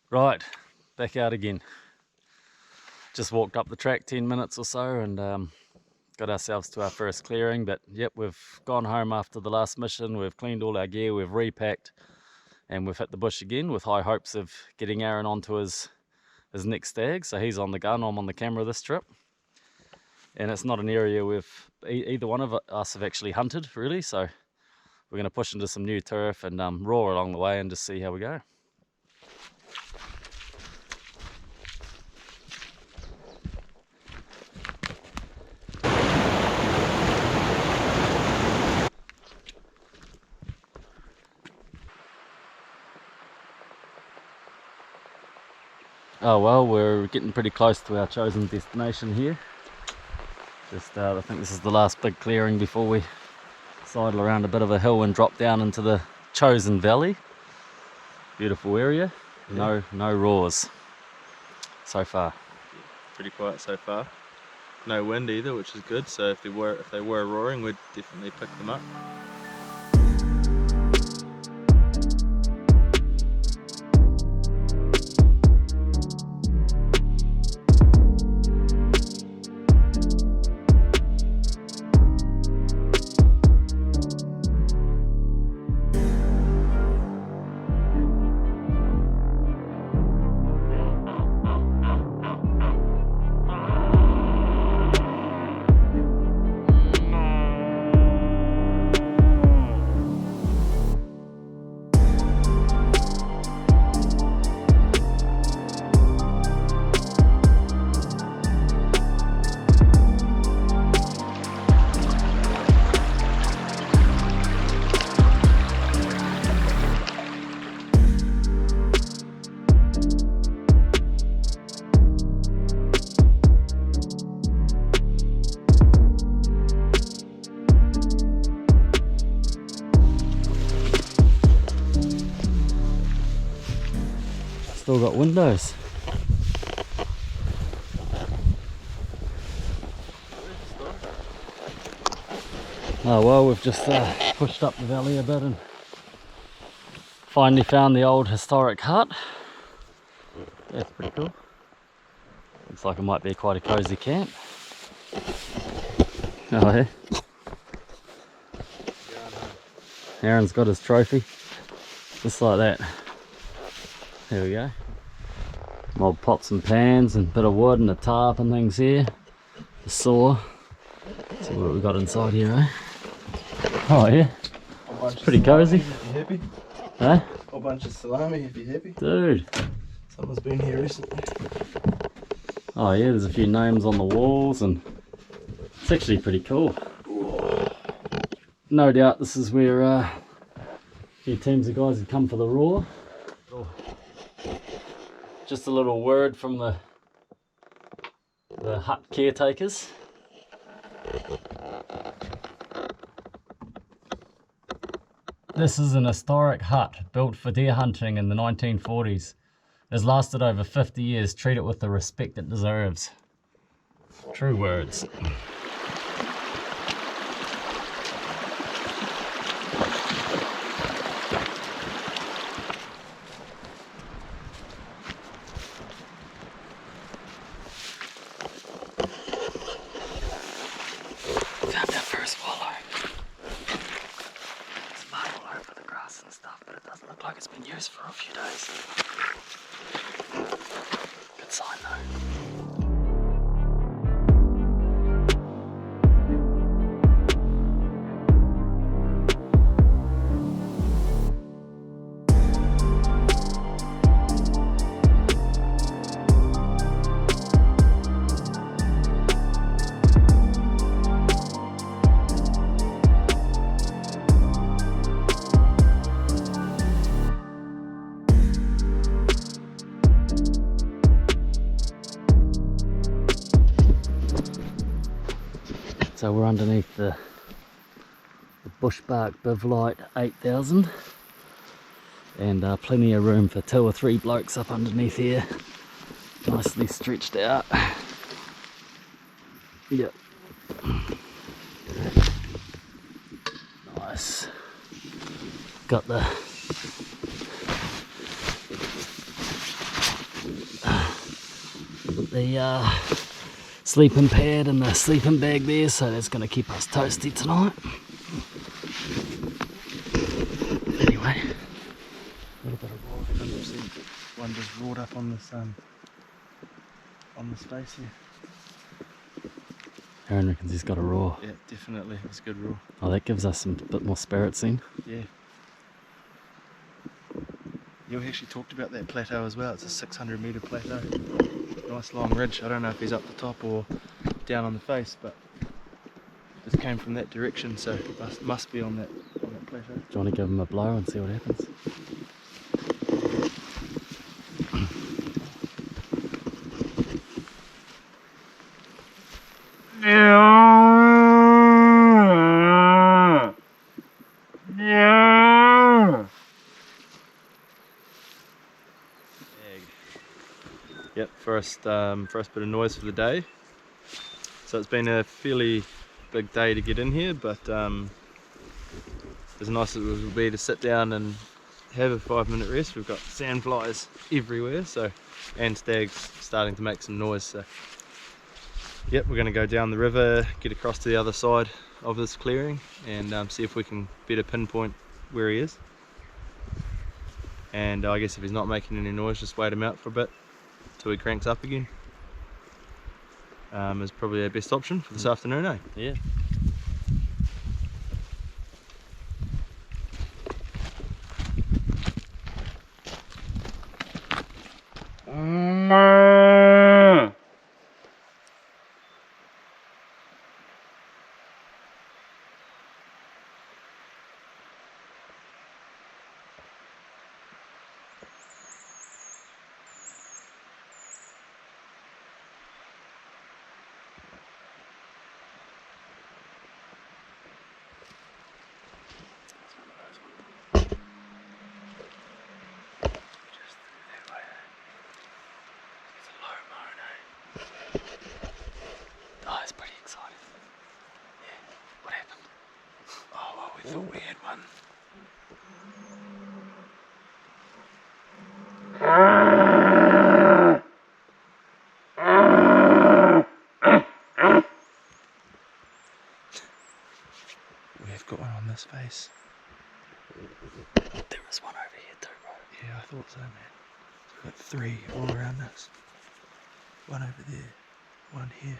Right, back out again. Just walked up the track 10 minutes or so and got ourselves to our first clearing. But yep, we've gone home after the last mission. We've cleaned all our gear, we've repacked, and we've hit the bush again with high hopes of getting Aaron onto his next stag. So he's on the gun, I'm on the camera this trip. And it's not an area either one of us have actually hunted really. So we're going to push into some new turf and roar along the way and just see how we go. Oh well, we're getting pretty close to our chosen destination here. I think this is the last big clearing before we sidle around a bit of a hill and drop down into the chosen valley. Beautiful area. No roars so far. Pretty quiet so far. No wind either, which is good. So if they were roaring, we'd definitely pick them up. Still got windows. Oh well, we've just pushed up the valley a bit and finally found the old historic hut. That's pretty cool. Looks like it might be quite a cozy camp. Oh yeah. Aaron's got his trophy. Just like that. There we go. Old pots and pans and a bit of wood and a tarp and things here. The saw. Let's see what we got inside here, eh? Oh yeah. It's pretty cozy. If you're happy. Eh? A bunch of salami if you're happy. Dude. Someone's been here recently. Oh yeah, there's a few names on the walls and it's actually pretty cool. No doubt this is where a few teams of guys had come for the roar. Just a little word from the hut caretakers. This is an historic hut built for deer hunting in the 1940s. It has lasted over 50 years. Treat it with the respect it deserves. True words. Found our first wallow. There's mud all over the grass and stuff, but it doesn't look like it's been used for a few days. Good sign though. So we're underneath the Bushbark Bivlight 8000 and plenty of room for 2 or 3 blokes up underneath here, nicely stretched out. Yep. Nice. Got the the sleeping pad and the sleeping bag there, so that's going to keep us toasty tonight. Anyway, a little bit of raw, 100%. One just roared up on this space here. Aaron reckons he's got a raw. Yeah, definitely. It's a good raw. Oh, that gives us some bit more spirits then. Yeah. You actually talked about that plateau as well. It's a 600 metre plateau. Nice long ridge. I don't know if he's up the top or down on the face, but just came from that direction, so it must be on that plateau. Do you want to give him a blow and see what happens? Yep, first bit of noise for the day. So it's been a fairly big day to get in here, but as nice as it will be to sit down and have a 5-minute rest. We've got sandflies everywhere, and stags starting to make some noise. So yep, we're going to go down the river, get across to the other side of this clearing, and see if we can better pinpoint where he is. And I guess if he's not making any noise, just wait him out for a bit till he cranks up again. Is probably our best option for this afternoon, eh? Yeah. Oh, it's pretty exciting. Yeah. What happened? Oh, well, we thought we had one. We have got one on this face. There is one over here too, bro. Yeah, I thought so, man. We've got 3 all around us. One over there, one here,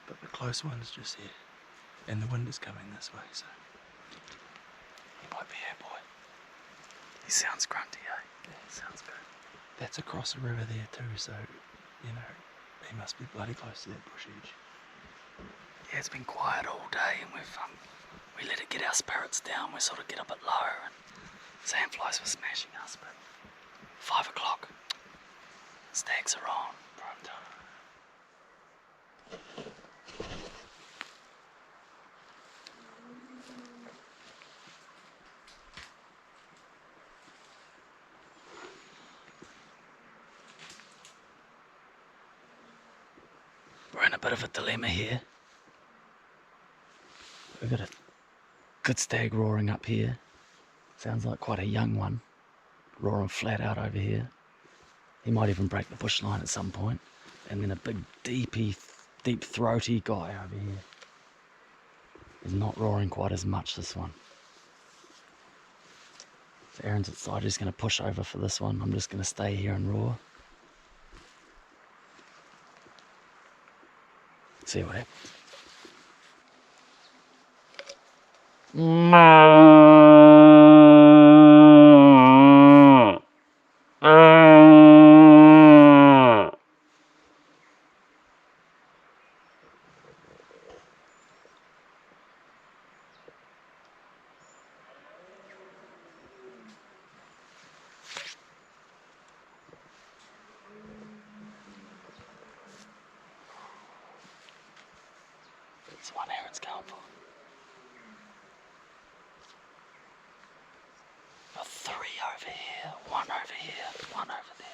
but the close one's just here. And the wind is coming this way, so He might be here, boy. He sounds grunty, eh? Yeah, sounds good. that's across the river there too, so, you know, he must be bloody close to that bush edge. Yeah, it's been quiet all day, and we let it get our spirits down. We sort of get a bit low, and sandflies were smashing us, but 5 o'clock, stags are on. Prime time. We're in a bit of a dilemma here. We've got a good stag roaring up here. Sounds like quite a young one, roaring flat out over here. He might even break the bush line at some point. And then a big deep throaty guy over here. He's not roaring quite as much, this one. So Aaron's outside, he's going to push over for this one. I'm just going to stay here and roar. See what happens. That's one Aaron's going for. Got 3 over here, 1 over here, 1 over there.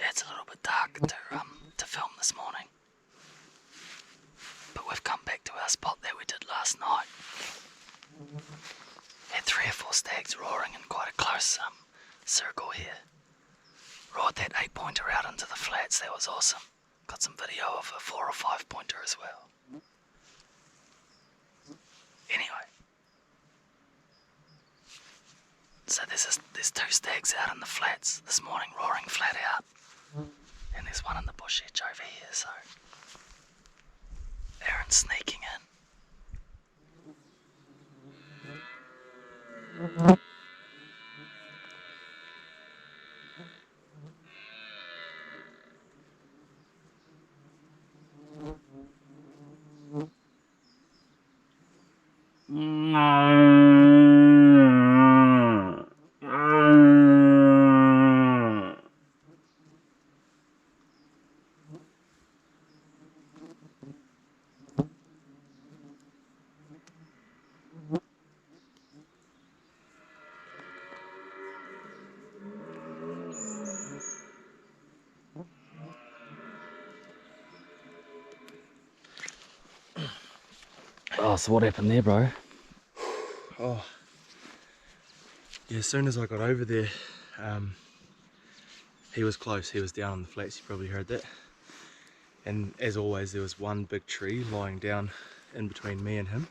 Yeah, it's a little bit dark to film this morning. But we've come back to our spot that we did last night. Had 3 or 4 stags roaring in quite a close circle here. Roared that 8-pointer out into the flats, that was awesome. Got some video of a 4 or 5-pointer as well. Anyway. So there's 2 stags out in the flats this morning roaring flat out. And there's one in the bush edge over here, so Aaron's sneaking in. Oh, so what happened there, bro? Oh, yeah, as soon as I got over there, he was close, he was down on the flats, you probably heard that. And as always, there was one big tree lying down in between me and him,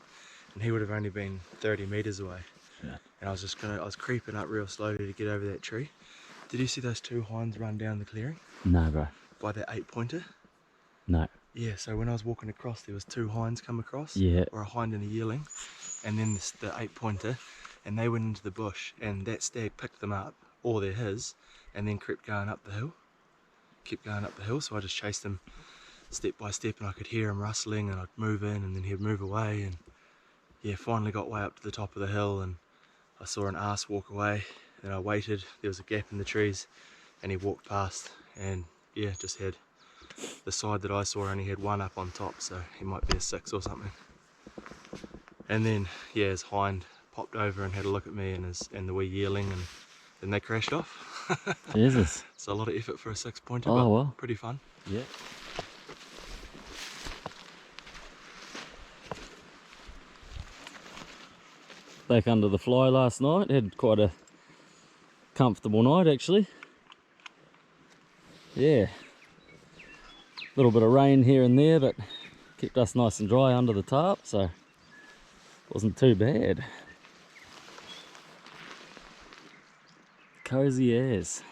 and he would have only been 30 meters away. Yeah. And I was creeping up real slowly to get over that tree. Did you see those 2 hinds run down the clearing? No, bro. By that 8-pointer? No. Yeah, so when I was walking across, there was 2 hinds come across. Yeah. Or a hind and a yearling. And then the 8-pointer, and they went into the bush, and that stag picked them up, or they're his, and then kept going up the hill. Kept going up the hill, so I just chased him step by step, and I could hear him rustling, and I'd move in, and then he'd move away, and yeah, finally got way up to the top of the hill, and I saw an ass walk away, and I waited, there was a gap in the trees, and he walked past, and yeah, just had the side that I saw only had 1 up on top, so he might be a 6 or something. And then yeah, his hind popped over and had a look at me and the wee yearling, and then they crashed off. Jesus. So a lot of effort for a 6-pointer, Oh, but well. pretty fun. Yeah. Back under the fly last night, had quite a comfortable night actually. Yeah. Little bit of rain here and there, but kept us nice and dry under the tarp, so wasn't too bad. Cozy as.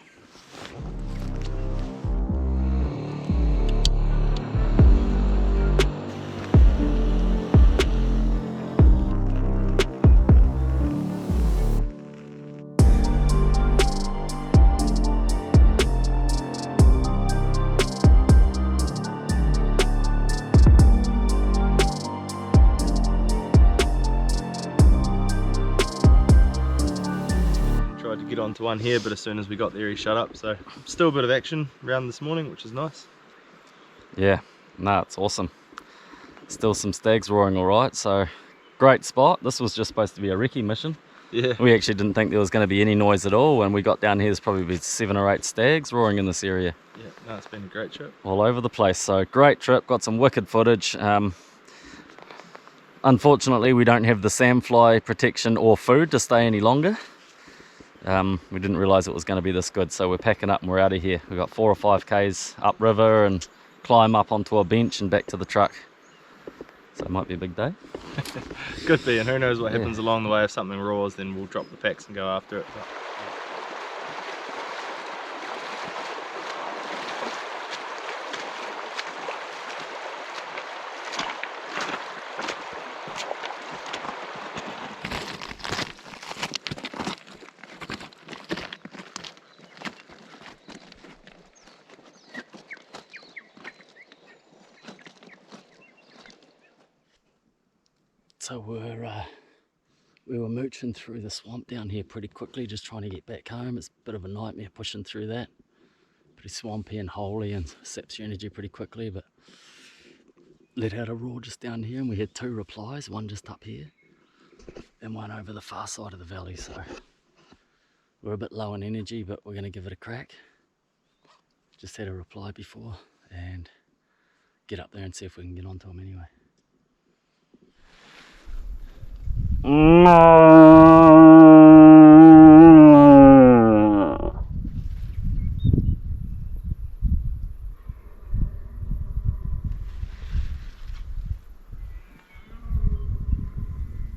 Tried to get onto one here, but as soon as we got there he shut up, so still a bit of action around this morning, which is nice. Yeah, no, it's awesome. Still some stags roaring alright, so great spot. This was just supposed to be a recce mission. Yeah. We actually didn't think there was going to be any noise at all. When we got down here, there's probably 7 or 8 stags roaring in this area. Yeah, no, it's been a great trip. All over the place, so great trip, got some wicked footage. Unfortunately, we don't have the sandfly protection or food to stay any longer. We didn't realise it was going to be this good, so we're packing up and we're out of here. We've got 4 or 5 k's upriver and climb up onto a bench and back to the truck. So it might be a big day. Could be, and who knows what Yeah. happens along the way. If something roars, then we'll drop the packs and go after it. But, So we were mooching through the swamp down here pretty quickly, just trying to get back home. It's a bit of a nightmare pushing through that. Pretty swampy and holy and saps your energy pretty quickly, but let out a roar just down here, and we had 2 replies, one just up here and one over the far side of the valley. So we're a bit low in energy, but we're going to give it a crack. Just had a reply before and get up there and see if we can get onto him anyway.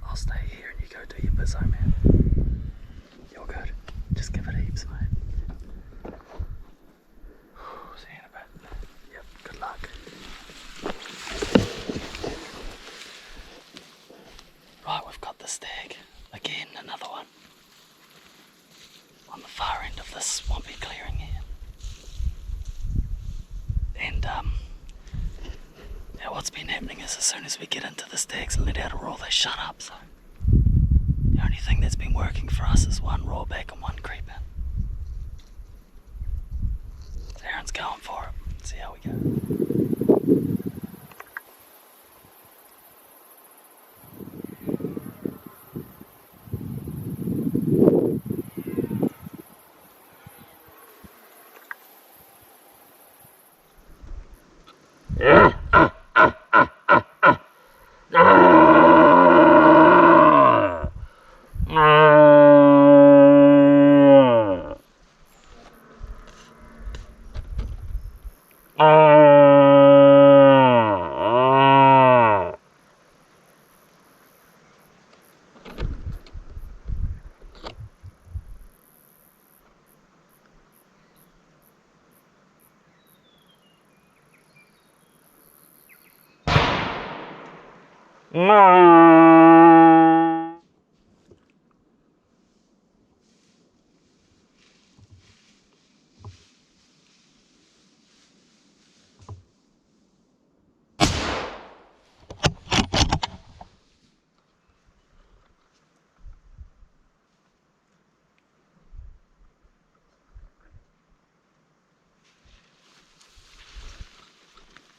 I'll stay here and you go do your bizzo, man. You're good. Just give it heaps, mate. See you in a bit. Yep, good luck. Right, we've got the stag. Again, another one. On the far end of this swampy clearing here. And yeah, what's been happening is as soon as we get into the stags and let out a roar, they shut up. So the only thing that's been working for us is one roar back and one creep in. Aaron's going for it. Let's see how we go.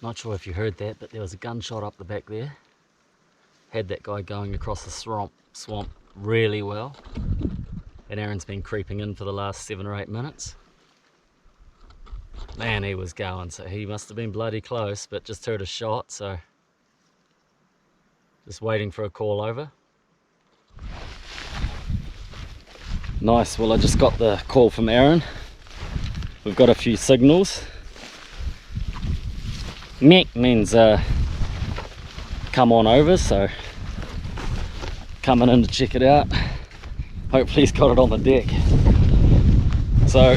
Not sure if you heard that, but there was a gunshot up the back there. Had that guy going across the swamp really well. And Aaron's been creeping in for the last 7 or 8 minutes. Man, he was going, so he must have been bloody close, but just heard a shot, so just waiting for a call over. Nice, well I just got the call from Aaron. We've got a few signals. Mech means come on over, so coming in to check it out. Hopefully he's got it on the deck. So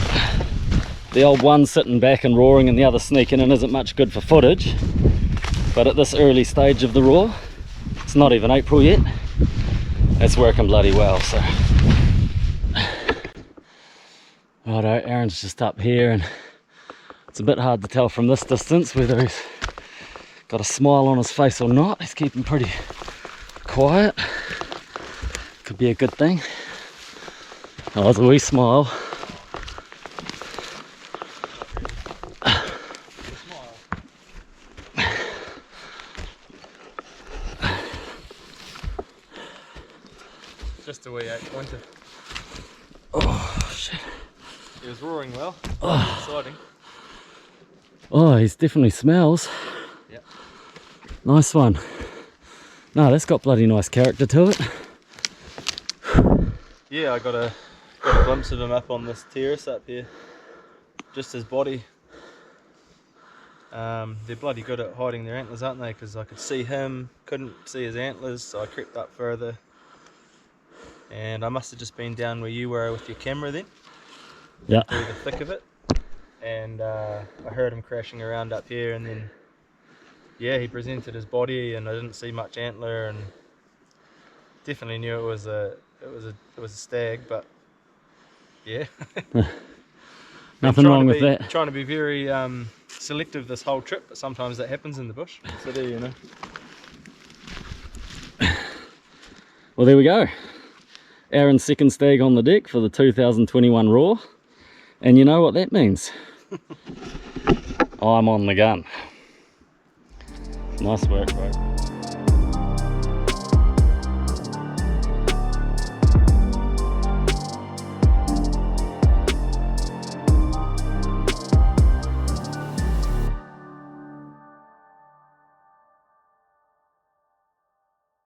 the old one sitting back and roaring and the other sneaking in isn't much good for footage, but at this early stage of the roar, it's not even April yet, it's working bloody well. So righto, Aaron's just up here and it's a bit hard to tell from this distance whether he's got a smile on his face or not. He's keeping pretty quiet. Could be a good thing. Oh, there's a wee smile. Just a wee 8-pointer. Oh shit. He was roaring well. Oh. Exciting. Oh, he definitely smells. Yep. Nice one. No, that's got bloody nice character to it. Yeah, I got a glimpse of him up on this terrace up here. Just his body. They're bloody good at hiding their antlers, aren't they? Because I could see him, couldn't see his antlers, so I crept up further. And I must have just been down where you were with your camera then. Yeah. Through the thick of it. And I heard him crashing around up here, and then yeah, he presented his body and I didn't see much antler, and definitely knew it was a stag, but yeah. Nothing wrong with that. Trying to be very selective this whole trip, but sometimes that happens in the bush. So there you know. Well, there we go. Aaron's second stag on the deck for the 2021 roar. And you know what that means? I'm on the gun. Nice work, bro.